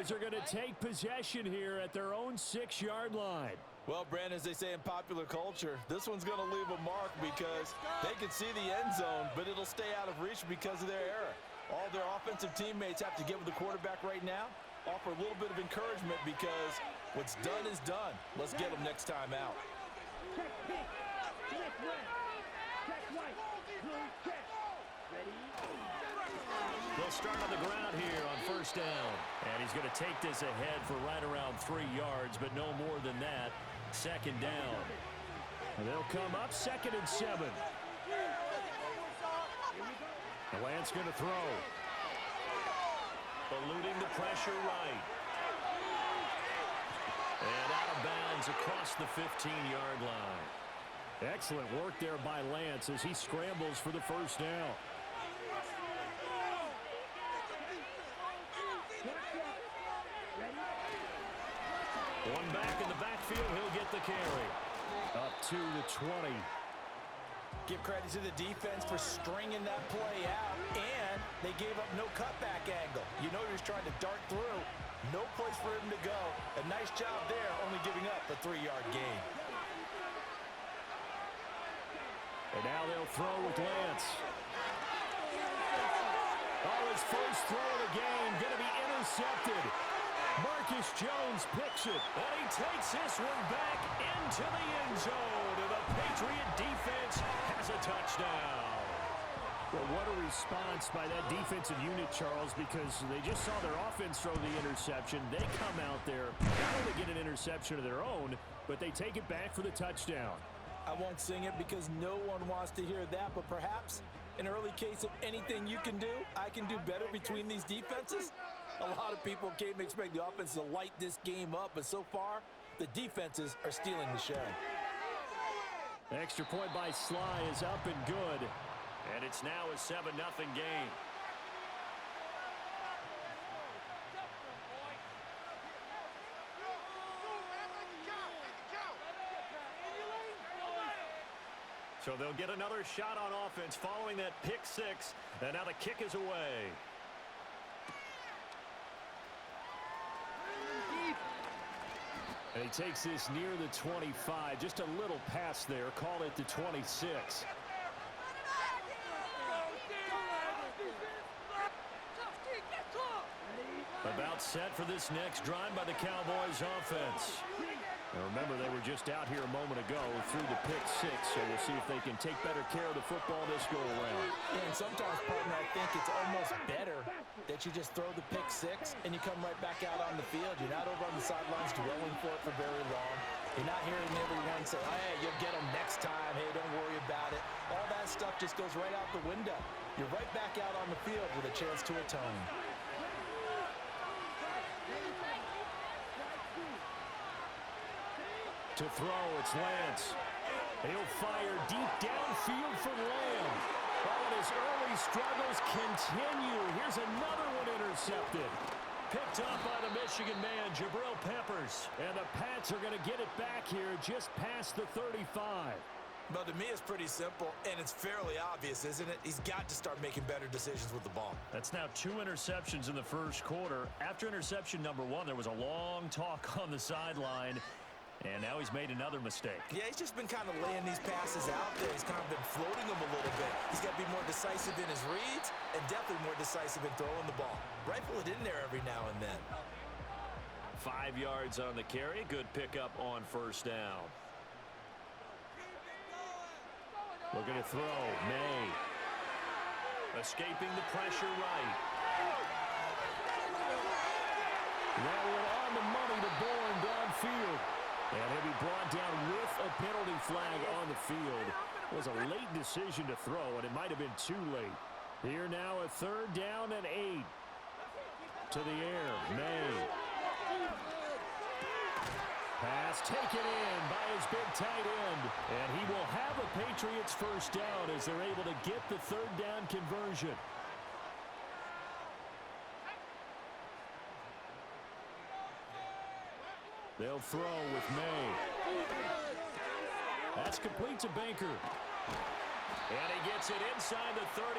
Cowboys are going to take possession here at their own 6-yard line. Well, Brandon, as they say in popular culture, this one's going to leave a mark because they can see the end zone, but it'll stay out of reach because of their error. All their offensive teammates have to give the quarterback right now, offer a little bit of encouragement because what's done is done. Let's get them next time out. They'll start on the ground here on first down. And he's going to take this ahead for right around 3 yards, but no more than that. Second down. And they'll come up 2nd and 7. Lance going to throw. Eluding the pressure right. And out of bounds across the 15-yard line. Excellent work there by Lance as he scrambles for the first down. One back in the backfield, he'll get the carry. Up to the 20. Give credit to the defense for stringing that play out, and they gave up no cutback angle. You know he was trying to dart through. No place for him to go. A nice job there, only giving up a 3-yard gain. And now they'll throw with Lance. Oh, his first throw of the game going to be intercepted. Marcus Jones picks it, and he takes this one back into the end zone, and the Patriot defense has a touchdown. Well, what a response by that defensive unit, Charles, because they just saw their offense throw the interception. They come out there, not only get an interception of their own, but they take it back for the touchdown. I won't sing it because no one wants to hear that, but perhaps an early case of anything you can do, I can do better between these defenses. A lot of people came to expect the offense to light this game up, but so far, the defenses are stealing the show. Extra point by Sly is up and good, and it's now a 7-0 game. So they'll get another shot on offense following that pick six, and now the kick is away. And he takes this near the 25. Just a little pass there. Call it the 26. About set for this next drive by the Cowboys offense. Now remember, they were just out here a moment ago through the pick six, so we'll see if they can take better care of the football this go around. And sometimes, partner, I think it's almost better that you just throw the pick six and you come right back out on the field. You're not over on the sidelines dwelling for it for very long. You're not hearing everyone say, oh, hey, you'll get them next time. Hey, don't worry about it. All that stuff just goes right out the window. You're right back out on the field with a chance to atone. To throw, it's Lance. He'll fire deep downfield for Lamb. Oh, and his early struggles continue. Here's another one intercepted. Picked up by the Michigan man, Jabril Peppers. And the Pats are going to get it back here just past the 35. But to me, it's pretty simple, and it's fairly obvious, isn't it? He's got to start making better decisions with the ball. That's now 2 interceptions in the first quarter. After interception number 1, there was a long talk on the sideline. And now he's made another mistake. Yeah, he's just been kind of laying these passes out there. He's kind of been floating them a little bit. He's got to be more decisive in his reads and definitely more decisive in throwing the ball. Rifle it in there every now and then. 5 yards on the carry. Good pickup on first down. Looking to throw. May. Escaping the pressure right. That one on the money to Bourne downfield. And he'll be brought down with a penalty flag on the field. It was a late decision to throw, and it might have been too late. Here now a 3rd down and 8. To the air, May. Pass taken in by his big tight end. And he will have a Patriots first down as they're able to get the 3rd down conversion. They'll throw with May. That's complete to Baker. And he gets it inside the 35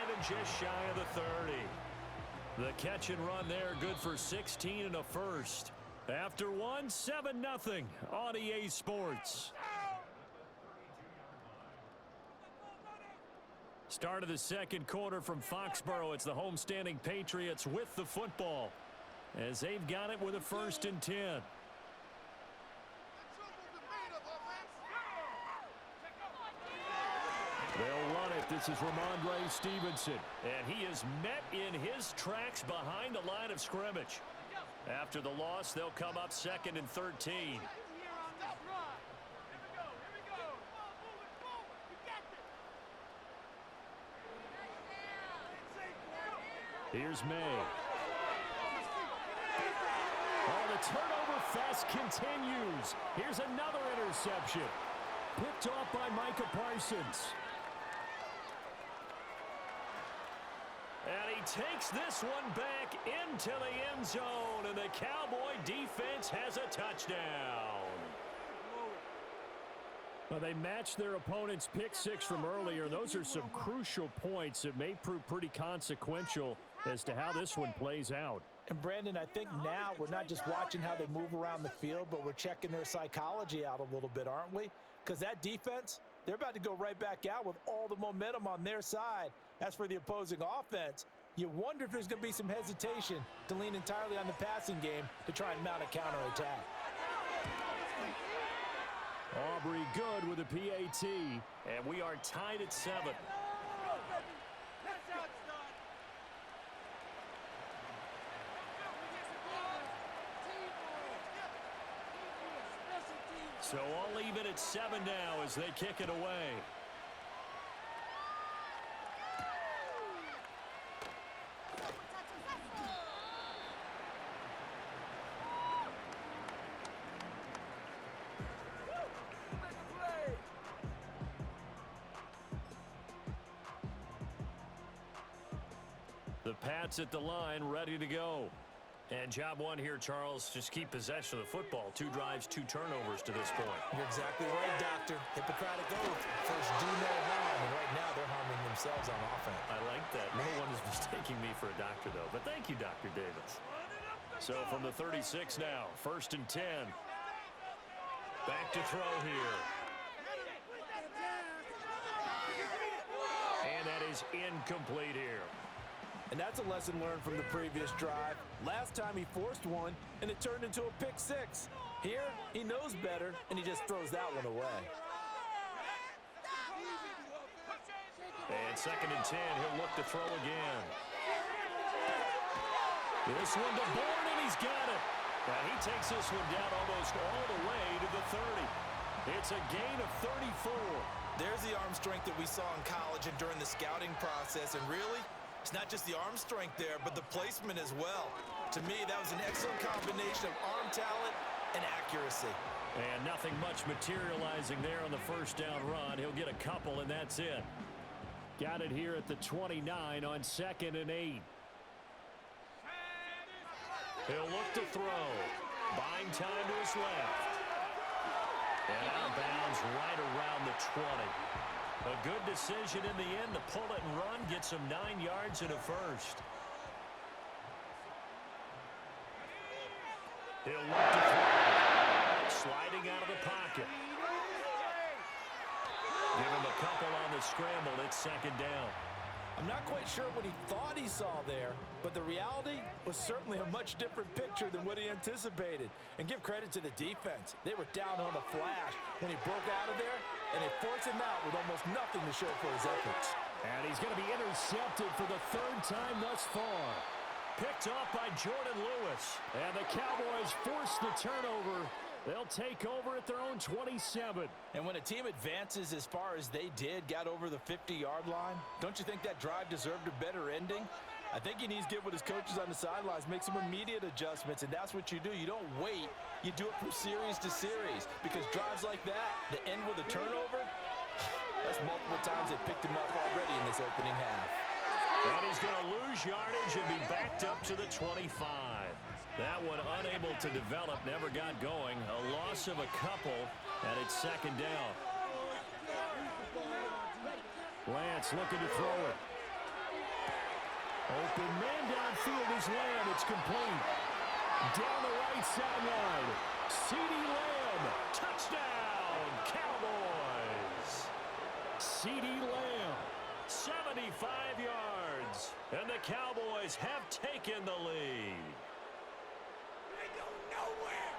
and just shy of the 30. The catch and run there, good for 16 and a first. After one, 7-0 on EA Sports. Start of the second quarter from Foxborough. It's the homestanding Patriots with the football as they've got it with a 1st and 10. They'll run it. This is Ramondre Stevenson. And he is met in his tracks behind the line of scrimmage. After the loss, they'll come up 2nd and 13. Here's May. Oh, the turnover fest continues. Here's another interception. Picked off by Micah Parsons. And he takes this one back into the end zone, and the Cowboy defense has a touchdown. Well, they matched their opponent's pick six from earlier. Those are some crucial points that may prove pretty consequential as to how this one plays out. And, Brandon, I think now we're not just watching how they move around the field, but we're checking their psychology out a little bit, aren't we? Because that defense, they're about to go right back out with all the momentum on their side. As for the opposing offense, you wonder if there's going to be some hesitation to lean entirely on the passing game to try and mount a counterattack. Aubrey good with a PAT, and we are tied at 7. So all even at 7 now as they kick it away. The Pats at the line, ready to go. And job one here, Charles, just keep possession of the football. 2 drives, 2 turnovers to this point. You're exactly right, Doctor. Hippocratic oath. First, do no harm. And right now, they're harming themselves on offense. I like that. No one is mistaking me for a doctor, though. But thank you, Dr. Davis. So from the 36 now, 1st and 10. Back to throw here. And that is incomplete here. And that's a lesson learned from the previous drive. Last time he forced one, and it turned into a pick 6. Here, he knows better, and he just throws that one away. And 2nd and 10, he'll look to throw again. This one to Bourne, and he's got it. Now he takes this one down almost all the way to the 30. It's a gain of 34. There's the arm strength that we saw in college and during the scouting process, and really, it's not just the arm strength there, but the placement as well. To me, that was an excellent combination of arm talent and accuracy. And nothing much materializing there on the 1st down run. He'll get a couple, and that's it. Got it here at the 29 on 2nd and 8. He'll look to throw. Buying time to his left. And out of bounds right around the 20. A good decision in the end to pull it and run, get some 9 yards and a first. He'll look to throw. Sliding out of the pocket. Give him a couple on the scramble. It's 2nd down. I'm not quite sure what he thought he saw there, but the reality was certainly a much different picture than what he anticipated. And give credit to the defense. They were down on the flash when he broke out of there, and they forced him out with almost nothing to show for his efforts. And he's going to be intercepted for the 3rd time thus far. Picked off by Jordan Lewis. And the Cowboys force the turnover. They'll take over at their own 27. And when a team advances as far as they did, got over the 50-yard line, don't you think that drive deserved a better ending? I think he needs to get with his coaches on the sidelines, make some immediate adjustments, and that's what you do. You don't wait. You do it from series to series, because drives like that end with a turnover, that's multiple times they picked him up already in this opening half. And he's going to lose yardage and be backed up to the 25. That one unable to develop, never got going. A loss of a couple, and it's 2nd down. Lance looking to throw it. Open man downfield is Lamb. It's complete. Down the right sideline. CeeDee Lamb. Touchdown, Cowboys. CeeDee Lamb, 75 yards. And the Cowboys have taken the lead. They go nowhere.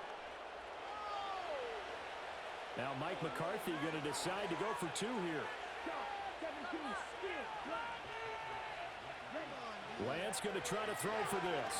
Now Mike McCarthy going to decide to go for two here. Lance going to try to throw for this.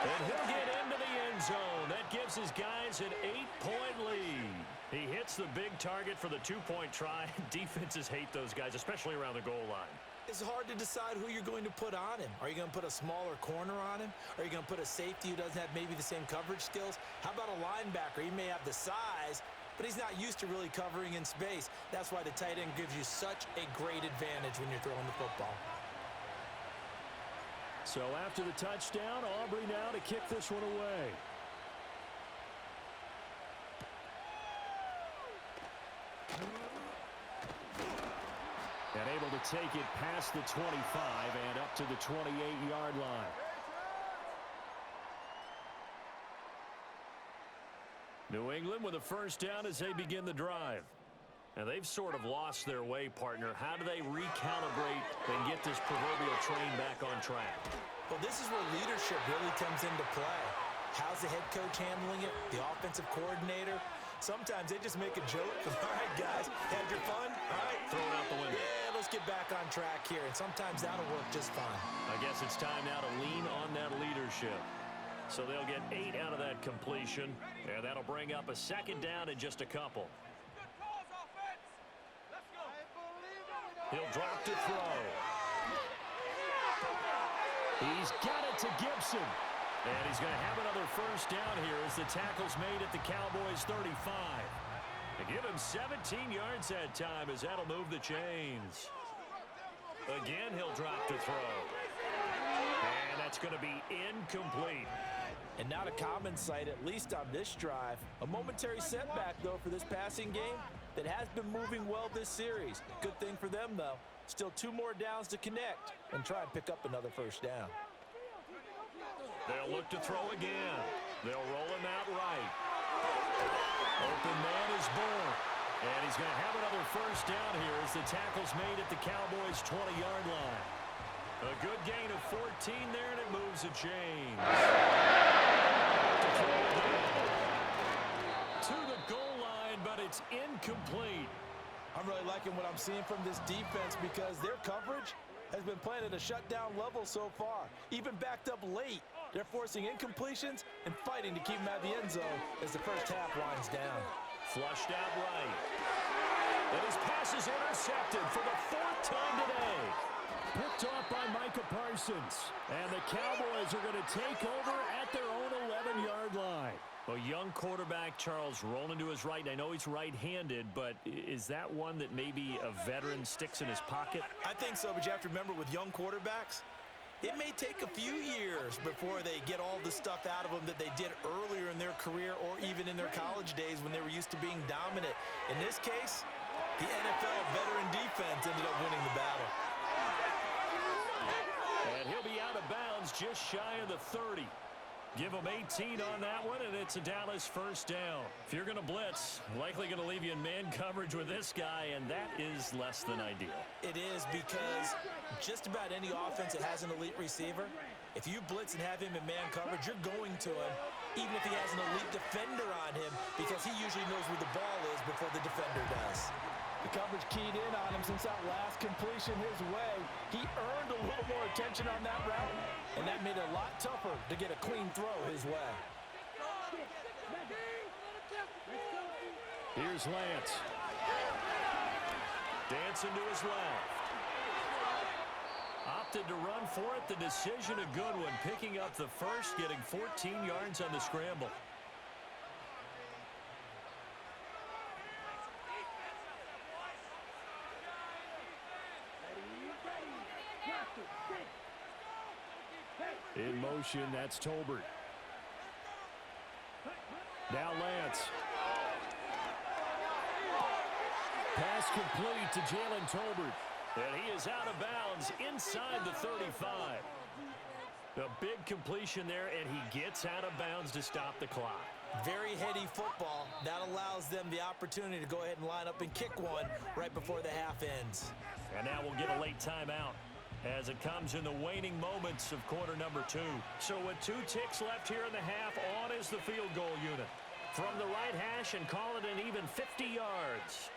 And he'll get into the end zone. That gives his guys an 8-point lead. He hits the big target for the two-point try. Defenses hate those guys, especially around the goal line. It's hard to decide who you're going to put on him. Are you going to put a smaller corner on him? Are you going to put a safety who doesn't have maybe the same coverage skills? How about a linebacker? He may have the size, but he's not used to really covering in space. That's why the tight end gives you such a great advantage when you're throwing the football. So after the touchdown, Aubrey now to kick this one away. And able to take it past the 25 and up to the 28-yard line. New England with a first down as they begin the drive. And they've sort of lost their way, partner. How do they recalibrate and get this proverbial train back on track? Well, this is where leadership really comes into play. How's the head coach handling it? The offensive coordinator? Sometimes they just make a joke. All right, guys, had your fun? All right. Throw it out the window. Yeah, let's get back on track here. And sometimes that'll work just fine. I guess it's time now to lean on that leadership. So they'll get 8 out of that completion. And that'll bring up a second down in just a couple. He'll drop to throw. He's got it to Gibson. And he's going to have another first down here as the tackle's made at the Cowboys' 35. They give him 17 yards that time as that'll move the chains. Again, he'll drop to throw. And that's going to be incomplete. And not a common sight, at least on this drive. A momentary setback, though, for this passing game that has been moving well this series. Good thing for them, though. Still 2 more downs to connect and try and pick up another first down. They'll look to throw again. They'll roll him out right. Open man is Bull. And he's going to have another first down here as the tackle's made at the Cowboys' 20-yard line. A good gain of 14 there, and it moves the chains. To the goal line, but it's incomplete. I'm really liking what I'm seeing from this defense because their coverage has been playing at a shutdown level so far. Even backed up late, they're forcing incompletions and fighting to keep them out of the end zone as the first half winds down. Flushed out right. And his pass is intercepted for the 4th time today. Picked off by Micah Parsons. And the Cowboys are going to take over at their own 11-yard line. A young quarterback, Charles, rolling to his right. I know he's right-handed, but is that one that maybe a veteran sticks in his pocket? I think so, but you have to remember with young quarterbacks, it may take a few years before they get all the stuff out of them that they did earlier in their career or even in their college days when they were used to being dominant. In this case, the NFL veteran defense ended up winning the battle. And he'll be out of bounds just shy of the 30. Give him 18 on that one, and it's a Dallas first down. If you're going to blitz, likely going to leave you in man coverage with this guy, and that is less than ideal. It is because just about any offense that has an elite receiver, if you blitz and have him in man coverage, you're going to him, even if he has an elite defender on him, because he usually knows where the ball is before the defender does. The coverage keyed in on him since that last completion his way. He earned a little more attention on that route, and that made it a lot tougher to get a clean throw his way. Here's Lance. Dancing to his left. Opted to run for it. The decision a good one. Picking up the first, getting 14 yards on the scramble. In motion, that's Tolbert. Now Lance. Pass complete to Jalen Tolbert. And he is out of bounds inside the 35. A big completion there, and he gets out of bounds to stop the clock. Very heady football. That allows them the opportunity to go ahead and line up and kick one right before the half ends. And now we'll get a late timeout as it comes in the waning moments of quarter number 2. So with 2 ticks left here in the half, on is the field goal unit. From the right hash and call it an even 50 yards.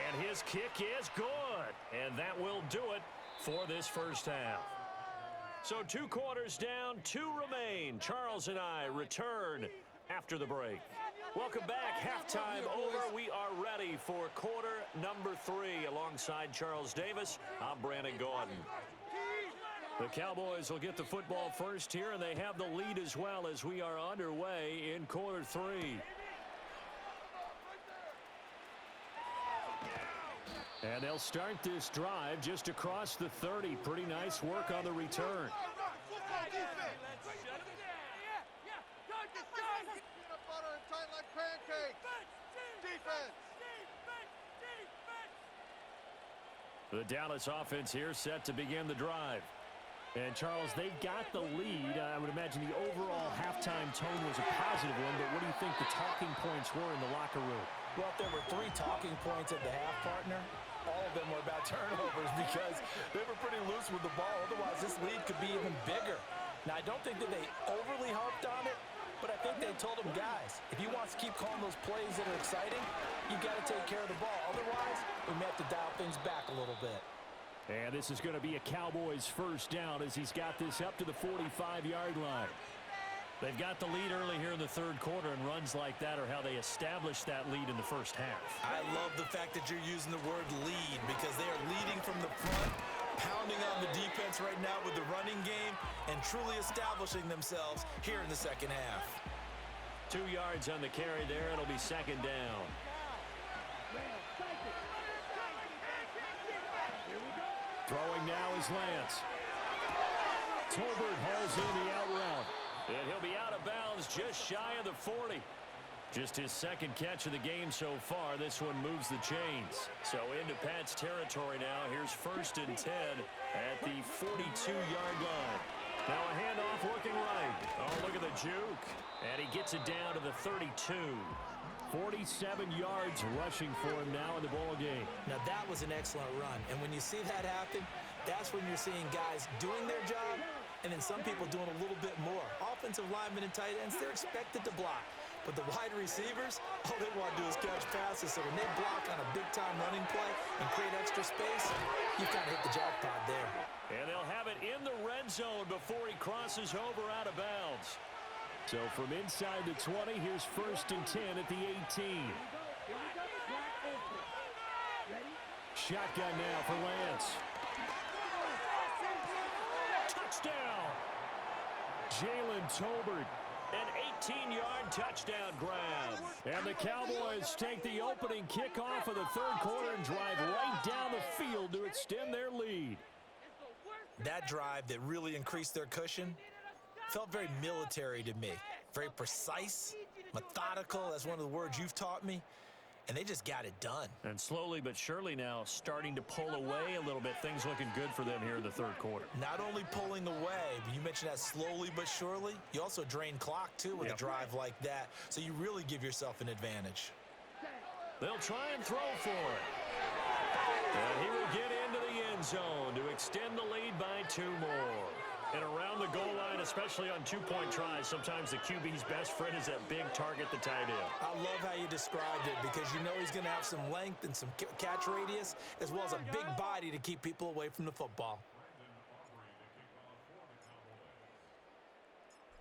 And his kick is good. And that will do it for this first half. So 2 quarters down, 2 remain. Charles and I return after the break. Welcome back. Halftime over. We are ready for quarter number 3. Alongside Charles Davis, I'm Brandon Gordon. The Cowboys will get the football first here, and they have the lead as well as we are underway in quarter 3. And they'll start this drive just across the 30. Pretty nice work on the return. The Dallas offense here set to begin the drive. And, Charles, they've got the lead. I would imagine the overall halftime tone was a positive one, but what do you think the talking points were in the locker room? Well, if there were 3 talking points at the half, partner, all of them were about turnovers because they were pretty loose with the ball. Otherwise, this lead could be even bigger. Now, I don't think that they overly harped on it, but I think they told them, guys, if you want to keep calling those plays that are exciting, you've got to take care of the ball. Otherwise, we may have to dial things back a little bit. And this is going to be a Cowboys first down as he's got this up to the 45-yard line. They've got the lead early here in the third quarter, and runs like that are how they established that lead in the first half. I love the fact that you're using the word lead because they are leading from the front, pounding on the defense right now with the running game, and truly establishing themselves here in the second half. 2 yards on the carry there. It'll be second down. Throwing now is Lance. Tolbert hauls in the out route. And he'll be out of bounds just shy of the 40. Just his second catch of the game so far. This one moves the chains. So into Pat's territory now. Here's 1st and 10 at the 42-yard line. Now a handoff looking right. Oh, look at the juke. And he gets it down to the 32. 47 yards rushing for him now in the ball game. Now that was an excellent run. And when you see that happen, that's when you're seeing guys doing their job and then some people doing a little bit more. Offensive linemen and tight ends, they're expected to block. But the wide receivers, all they want to do is catch passes. So when they block on a big-time running play and create extra space, you've kind of hit the jackpot there. And they'll have it in the red zone before he crosses over out of bounds. So from inside the 20, here's 1st and 10 at the 18. Shotgun now for Lance. Touchdown! Jalen Tolbert. An 18-yard touchdown grab. And the Cowboys take the opening kickoff of the third quarter and drive right down the field to extend their lead. That drive that really increased their cushion felt very military to me. Very precise, methodical. That's one of the words you've taught me. And they just got it done. And slowly but surely now starting to pull away a little bit. Things looking good for them here in the third quarter. Not only pulling away, but you mentioned that slowly but surely. You also drain clock, too, with a drive like that. So you really give yourself an advantage. They'll try and throw for it. And he will get into the end zone to extend the lead by 2 more. And around the goal line, especially on 2-point tries, sometimes the QB's best friend is that big target, the tight end. I love how you described it because you know he's going to have some length and some catch radius as well as a big body to keep people away from the football.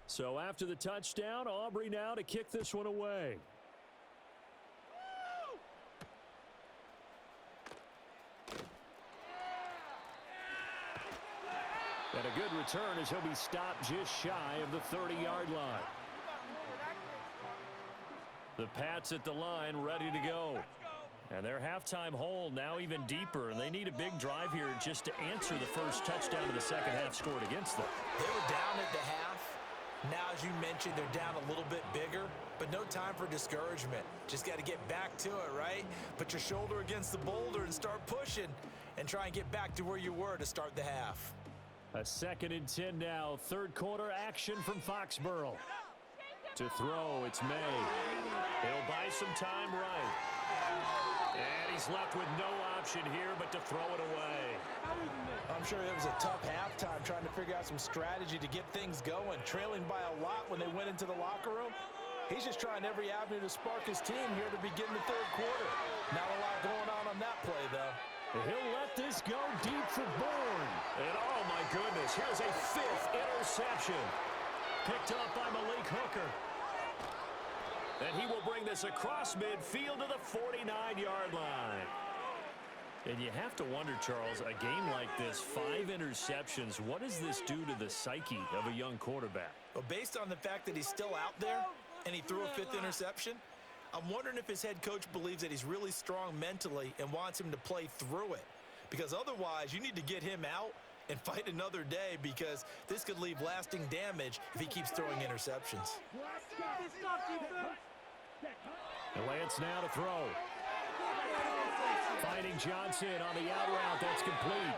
So after the touchdown, Aubrey now to kick this one away. And a good return as he'll be stopped just shy of the 30-yard line. The Pats at the line ready to go. And their halftime hole now even deeper. And they need a big drive here just to answer the first touchdown of the second half scored against them. They were down at the half. Now, as you mentioned, they're down a little bit bigger, but no time for discouragement. Just got to get back to it, right? Put your shoulder against the boulder and start pushing and try and get back to where you were to start the half. A 2nd and 10 now. Third quarter action from Foxborough. To throw, it's May. He'll buy some time right. And he's left with no option here but to throw it away. I'm sure it was a tough halftime trying to figure out some strategy to get things going. Trailing by a lot when they went into the locker room. He's just trying every avenue to spark his team here to begin the third quarter. Not a lot going on that play, though. He'll let this go deep for Bourne. And oh my goodness, here's a 5th interception. Picked up by Malik Hooker. And he will bring this across midfield to the 49-yard line. And you have to wonder, Charles, a game like this, 5 interceptions, what does this do to the psyche of a young quarterback? Well, based on the fact that he's still out there and he threw a 5th interception, I'm wondering if his head coach believes that he's really strong mentally and wants him to play through it. Because otherwise, you need to get him out and fight another day, because this could leave lasting damage if he keeps throwing interceptions. And Lance now to throw. Finding Johnson on the out route. That's complete.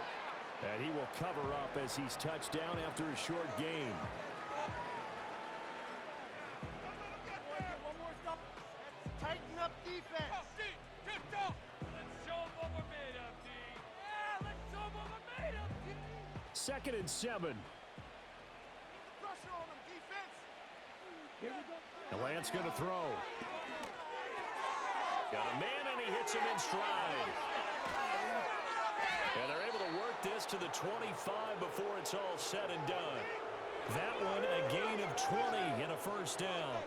And he will cover up as he's touched down after a short gain. Tighten up defense. Let's show them what we're made of, D. Yeah, let's show them what we're made of, D. 2nd and 7. Pressure on them, defense. Here we go. And Lance going to throw. Got a man, and he hits him in stride. And they're able to work this to the 25 before it's all said and done. That one, a gain of 20 and a first down.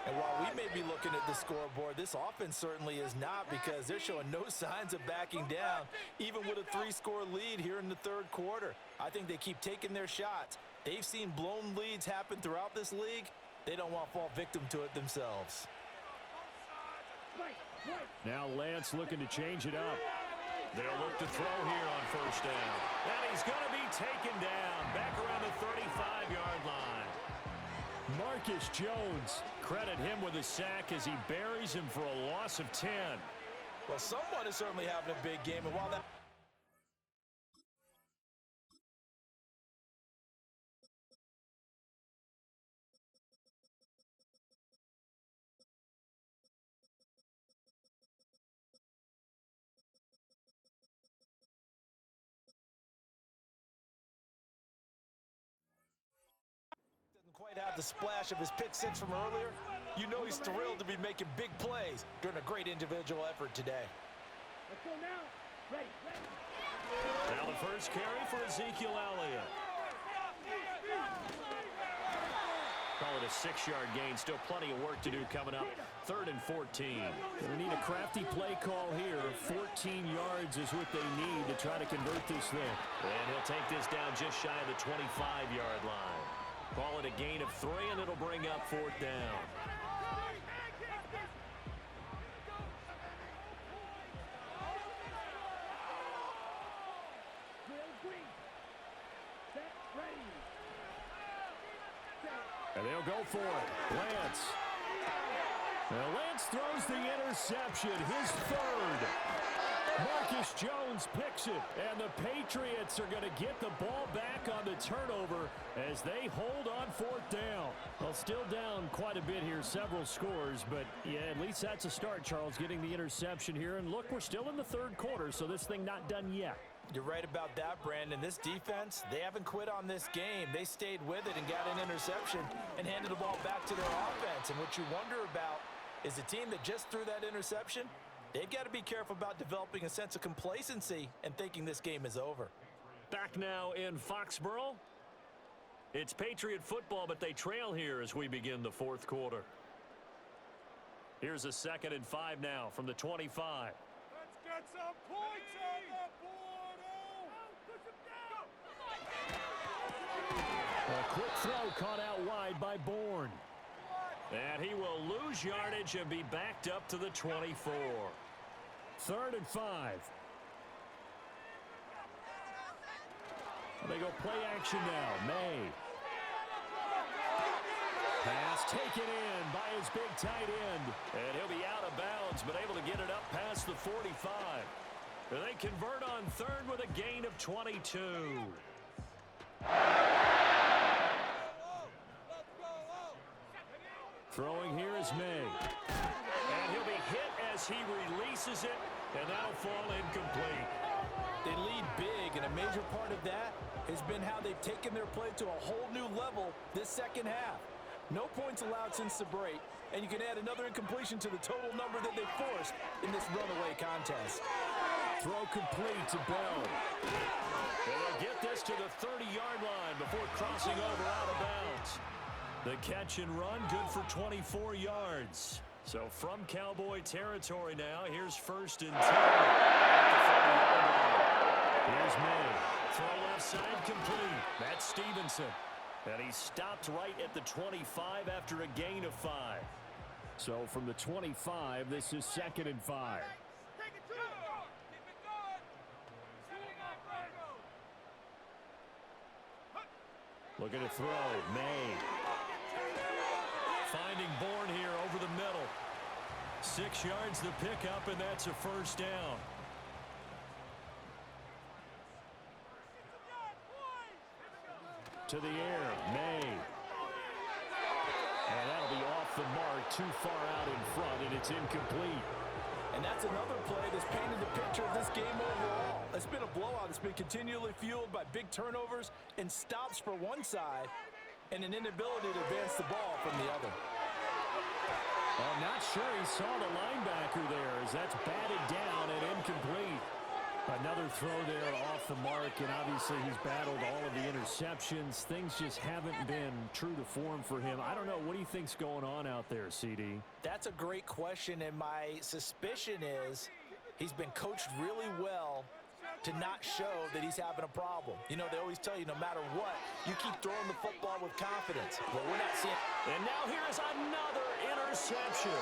And while we may be looking at the scoreboard, this offense certainly is not, because they're showing no signs of backing down, even with a 3-score lead here in the third quarter. I think they keep taking their shots. They've seen blown leads happen throughout this league. They don't want to fall victim to it themselves. Now Lance looking to change it up. They'll look to throw here on first down. And he's going to be taken down back around the 35-yard line. Marcus Jones, credit him with a sack as he buries him for a loss of 10. Well, someone is certainly having a big game, and while that... quite have the splash of his pick 6 from earlier, you know he's thrilled to be making big plays during a great individual effort today. Let's go now. Ready. Now the first carry for Ezekiel Elliott. Call it a 6-yard gain. Still plenty of work to do coming up. 3rd and 14. They need a crafty play call here. 14 yards is what they need to try to convert this thing. And he'll take this down just shy of the 25-yard line. Call it a gain of 3, and it'll bring up 4th down. And they'll go for it. Lance. Now Lance throws the interception, his 3rd. Marcus Jones picks it, and the Patriots are going to get the ball back on the turnover as they hold on 4th down. Well, still down quite a bit here, several scores, but yeah, at least that's a start, Charles, getting the interception here. And look, we're still in the 3rd quarter, so this thing not done yet. You're right about that, Brandon. This defense, they haven't quit on this game. They stayed with it and got an interception and handed the ball back to their offense. And what you wonder about is the team that just threw that interception, they've got to be careful about developing a sense of complacency and thinking this game is over. Back now in Foxborough. It's Patriot football, but they trail here as we begin the 4th quarter. Here's a 2nd and 5 now from the 25. Let's get some points on the board. A quick throw caught out wide by Bourne. And he will lose yardage and be backed up to the 24. 3rd and 5. They go play action now. May. taken in by his big tight end. And he'll be out of bounds, but able to get it up past the 45. And they convert on third with a gain of 22. Throwing here is May. And he'll be hit as he releases it, and that'll fall incomplete. They lead big, and a major part of that has been how they've taken their play to a whole new level this second half. No points allowed since the break, and you can add another incompletion to the total number that they forced in this runaway contest. Throw complete to Bell. And they'll get this to the 30-yard line before crossing over out of bounds. The catch and run, good for 24 yards. So from Cowboy territory now, here's 1st and 10. Here's May. Throw left side complete. That's Stevenson. And he stopped right at the 25 after a gain of 5. So from the 25, this is 2nd and 5. Looking to throw. May. Finding Bourne here over the middle. 6 yards the pickup, and that's a 1st down. To the air, May. And that'll be off the mark, too far out in front, and it's incomplete. And that's another play that's painted the picture of this game overall. It's been a blowout. It's been continually fueled by big turnovers and stops for one side and an inability to advance the ball from the other. I'm not sure he saw the linebacker there as that's batted down and incomplete. Another throw there off the mark, and obviously he's battled all of the interceptions. Things just haven't been true to form for him. I don't know. What do you think's going on out there, CD? That's a great question, and my suspicion is he's been coached really well to not show that he's having a problem. You know, they always tell you no matter what, you keep throwing the football with confidence. Well, we're not seeing. And now here's another interception.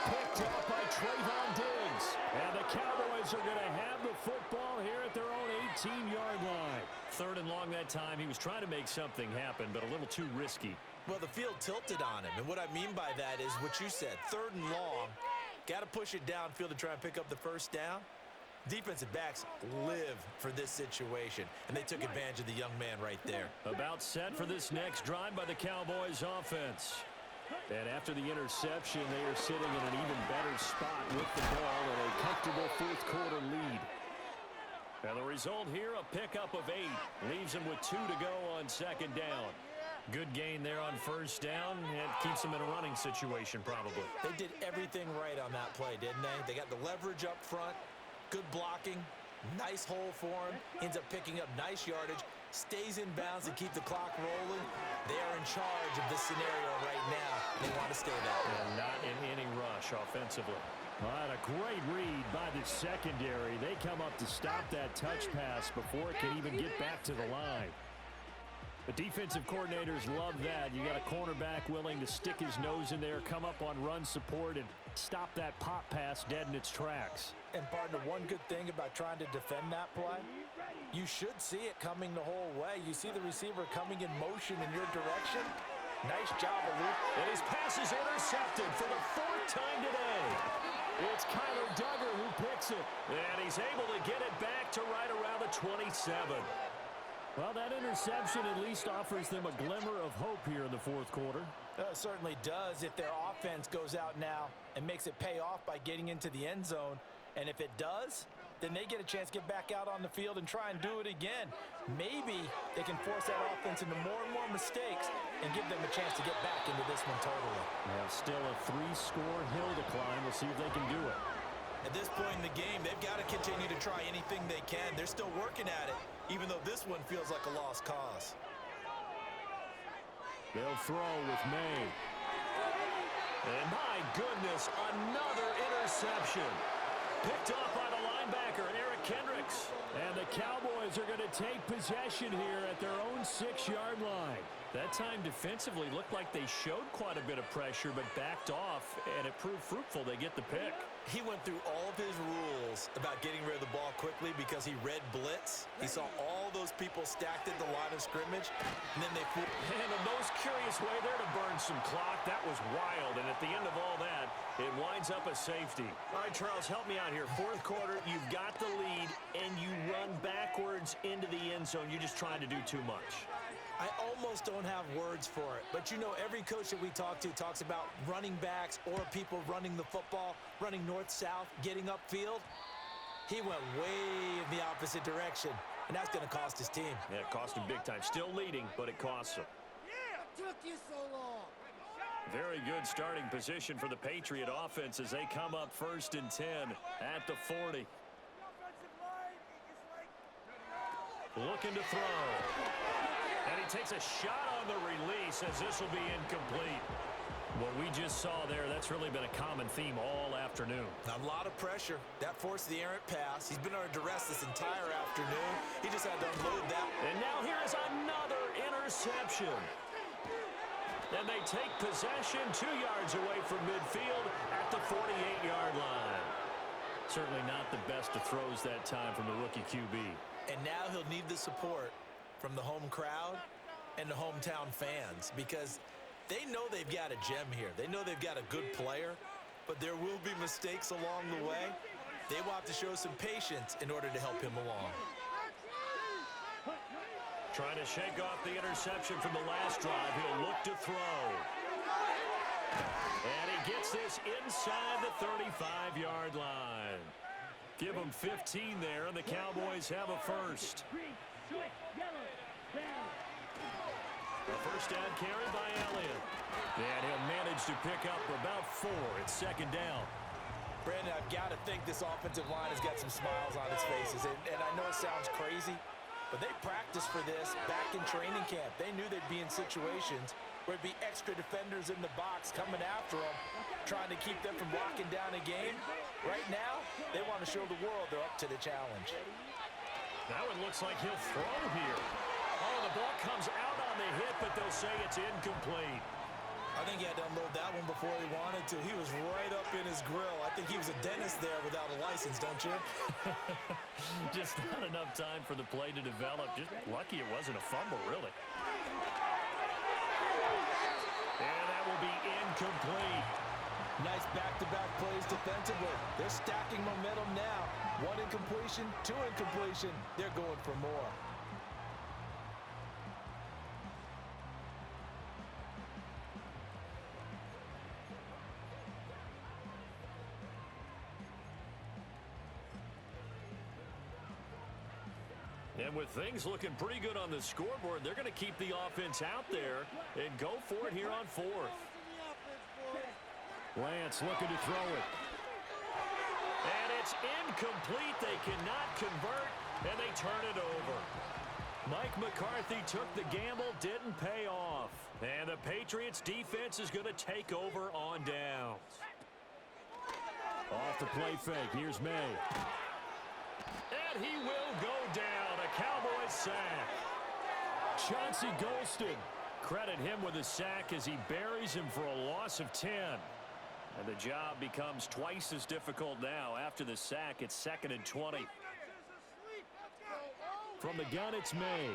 Picked up by Trayvon Diggs. And the Cowboys are going to have the football here at their own 18-yard line. 3rd and long that time. He was trying to make something happen, but a little too risky. Well, the field tilted on him, and what I mean by that is what you said. 3rd and long, got to push it downfield to try and pick up the 1st down. Defensive backs live for this situation, and they took advantage of the young man right there. About set for this next drive by the Cowboys offense. And after the interception, they are sitting in an even better spot with the ball and a comfortable 4th quarter lead. And the result here, a pickup of 8. Leaves them with 2 to go on 2nd down. Good gain there on 1st down, and keeps them in a running situation probably. They did everything right on that play, didn't they? They got the leverage up front, good blocking, nice hole for him, ends up picking up nice yardage, stays in bounds to keep the clock rolling. They are in charge of this scenario right now. They want to stay that way. And not in any rush offensively. All right, a great read by the secondary. They come up to stop that touch pass before it can even get back to the line. The defensive coordinators love that. You got a cornerback willing to stick his nose in there, come up on run support, and stop that pop pass dead in its tracks. And partner, one good thing about trying to defend that play, you should see it coming the whole way. You see the receiver coming in motion in your direction. Nice job, Luke. And his pass is intercepted for the 4th time today. It's Kyler Duggar who picks it. And he's able to get it back to right around the 27. Well, that interception at least offers them a glimmer of hope here in the 4th quarter. It certainly does if their offense goes out now and makes it pay off by getting into the end zone. And if it does, then they get a chance to get back out on the field and try and do it again. Maybe they can force that offense into more and more mistakes and give them a chance to get back into this one totally. Well, still a 3-score hill to climb. We'll see if they can do it. At this point in the game, they've got to continue to try anything they can. They're still working at it, even though this one feels like a lost cause. They'll throw with May. And my goodness, another interception. Picked off by the linebacker, Eric Kendricks. And the Cowboys Cowboys are going to take possession here at their own 6-yard line. That time defensively looked like they showed quite a bit of pressure but backed off, and it proved fruitful. They get the pick. He went through all of his rules about getting rid of the ball quickly because he read blitz. He saw all those people stacked at the line of scrimmage, and then they flew. And the most curious way there to burn some clock. That was wild, and at the end of all that, it winds up a safety. All right, Charles, help me out here. Fourth quarter, you've got the lead, and you run backwards into the end zone. You're just trying to do too much. I almost don't have words for it, but you know every coach that we talk to talks about running backs or people running the football, running north-south, getting upfield. He went way in the opposite direction, and that's going to cost his team. Yeah, it cost him big time. Still leading, but it costs him. Yeah, took you so long. Very good starting position for the Patriot offense as they come up 1st and 10 at the 40. Looking to throw. And he takes a shot on the release as this will be incomplete. What we just saw there, that's really been a common theme all afternoon. A lot of pressure. That forced the errant pass. He's been under duress this entire afternoon. He just had to unload that. And now here is another interception. And they take possession 2 yards away from midfield at the 48-yard line. Certainly not the best of throws that time from the rookie QB. And now he'll need the support from the home crowd and the hometown fans because they know they've got a gem here. They know they've got a good player, but there will be mistakes along the way. They will have to show some patience in order to help him along. Trying to shake off the interception from the last drive. He'll look to throw. And he gets this inside the 35-yard line. Give him 15 there, and the Cowboys have a first. A first down carry by Elliott. And he'll manage to pick up about 4. It's 2nd down. Brandon, I've got to think this offensive line has got some smiles on its faces. And I know it sounds crazy, but they practiced for this back in training camp. They knew they'd be in situations where it'd be extra defenders in the box coming after them, trying to keep them from locking down a game. Right now, they want to show the world they're up to the challenge. Now it looks like he'll throw here. Oh, the ball comes out on the hit, but they'll say it's incomplete. I think he had to unload that one before he wanted to. He was right up in his grill. I think he was a dentist there without a license, don't you? Just not enough time for the play to develop. Just lucky it wasn't a fumble, really. And that will be incomplete. Nice back-to-back plays defensively. They're stacking momentum now. 1 incompletion, 2 incompletion. They're going for more. And with things looking pretty good on the scoreboard, they're going to keep the offense out there and go for it here on 4th. Lance looking to throw it. And it's incomplete. They cannot convert, and they turn it over. Mike McCarthy took the gamble, didn't pay off. And the Patriots defense is going to take over on downs. Off the play fake. Here's May. And he will go down. A Cowboys sack. Chauncey Golston. Credit him with a sack as he buries him for a loss of 10. And the job becomes twice as difficult now. After the sack, it's 2nd and 20. From the gun, it's May.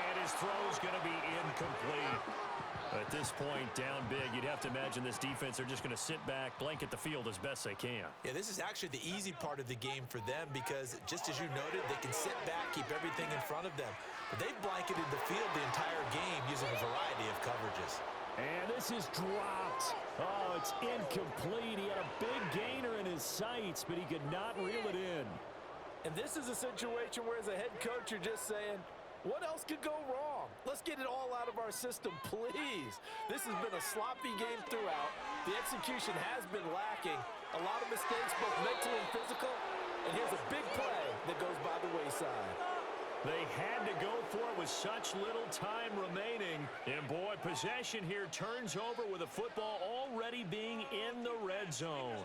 And his throw's going to be incomplete. At this point, down big, you'd have to imagine this defense are just going to sit back, blanket the field as best they can. Yeah, this is actually the easy part of the game for them because, just as you noted, they can sit back, keep everything in front of them. But they've blanketed the field the entire game using a variety of coverages. And this is dropped. Oh, it's incomplete. He had a big gainer in his sights, but he could not reel it in. And this is a situation where, as a head coach, you're just saying, what else could go wrong? Let's get it all out of our system, please. This has been a sloppy game throughout. The execution has been lacking. A lot of mistakes, both mental and physical. And here's a big play that goes by the wayside. They had to go for it with such little time remaining. And boy, possession here turns over with the football already being in the red zone.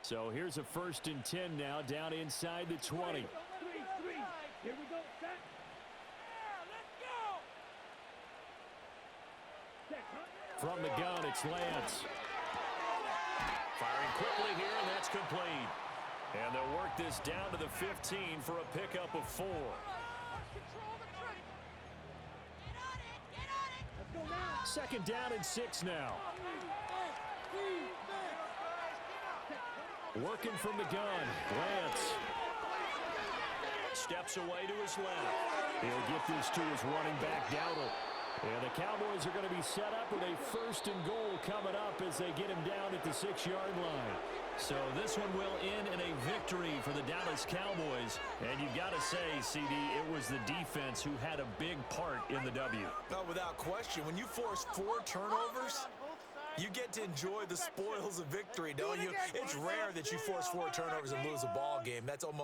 So here's a 1st and 10 now, down inside the 20. Here we go. Set. Let's go. From the gun, it's Lance. Firing quickly here, and that's complete. And they'll work this down to the 15 for a pickup of 4. Let's go now. 2nd down and 6 now. Working from the gun, Lance. Steps away to his left. He'll get this to his running back, Dowdle. And the Cowboys are going to be set up with a 1st and goal coming up as they get him down at the 6-yard line. So this one will end in a victory for the Dallas Cowboys. And you've got to say, CD, it was the defense who had a big part in the W. No, without question. When you force 4 turnovers, you get to enjoy the spoils of victory, don't you? It's rare that you force 4 turnovers and lose a ball game. That's almost